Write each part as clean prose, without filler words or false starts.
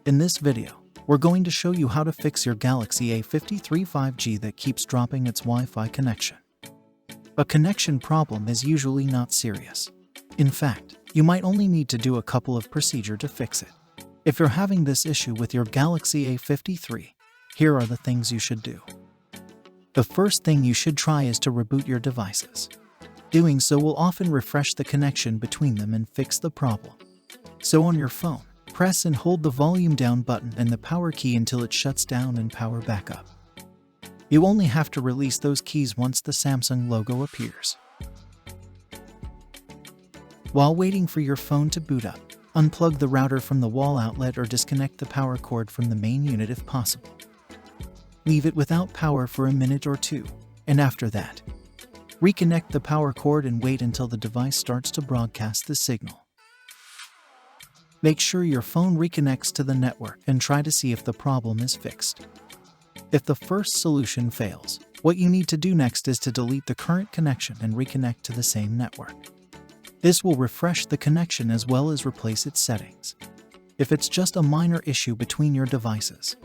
In this video, we're going to show you how to fix your Galaxy A53 5G that keeps dropping its Wi-Fi connection. A connection problem is usually not serious. In fact, you might only need to do a couple of procedures to fix it. If you're having this issue with your Galaxy A53, here are the things you should do. The first thing you should try is to reboot your devices. Doing so will often refresh the connection between them and fix the problem. So on your phone, press and hold the volume down button and the power key until it shuts down and power back up. You only have to release those keys once the Samsung logo appears. While waiting for your phone to boot up, unplug the router from the wall outlet or disconnect the power cord from the main unit if possible. Leave it without power for a minute or two, and after that, reconnect the power cord and wait until the device starts to broadcast the signal. Make sure your phone reconnects to the network and try to see if the problem is fixed. If the first solution fails, what you need to do next is to delete the current connection and reconnect to the same network. This will refresh the connection as well as replace its settings. If it's just a minor issue between your devices,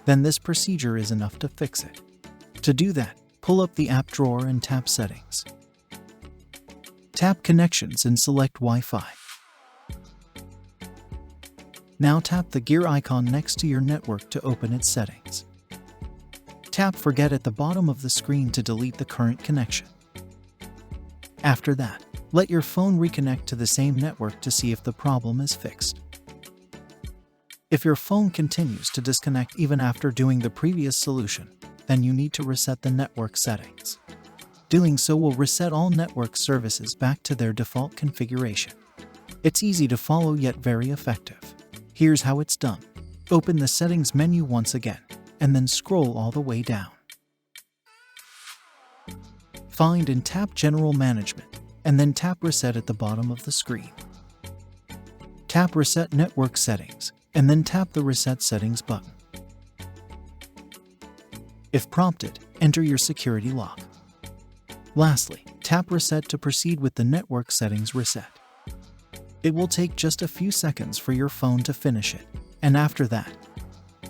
then this procedure is enough to fix it. To do that, pull up the app drawer and tap Settings. Tap Connections and select Wi-Fi. Now tap the gear icon next to your network to open its settings. Tap Forget at the bottom of the screen to delete the current connection. After that, let your phone reconnect to the same network to see if the problem is fixed. If your phone continues to disconnect even after doing the previous solution, then you need to reset the network settings. Doing so will reset all network services back to their default configuration. It's easy to follow yet very effective. Here's how it's done. Open the Settings menu once again, and then scroll all the way down. Find and tap General Management, and then tap Reset at the bottom of the screen. Tap Reset Network Settings, and then tap the Reset Settings button. If prompted, enter your security lock. Lastly, tap Reset to proceed with the network settings reset. It will take just a few seconds for your phone to finish it, and after that,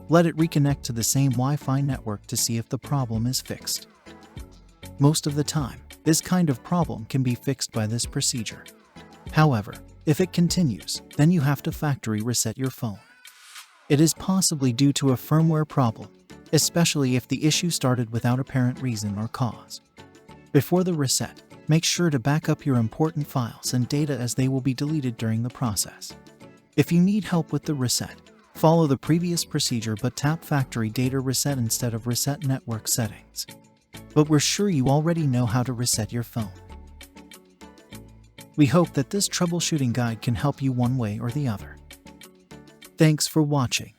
let it reconnect to the same Wi-Fi network to see if the problem is fixed. Most of the time, this kind of problem can be fixed by this procedure. However, if it continues, then you have to factory reset your phone. It is possibly due to a firmware problem, especially if the issue started without apparent reason or cause. Before the reset, make sure to back up your important files and data as they will be deleted during the process. If you need help with the reset, follow the previous procedure but tap Factory Data Reset instead of Reset Network Settings. But we're sure you already know how to reset your phone. We hope that this troubleshooting guide can help you one way or the other. Thanks for watching.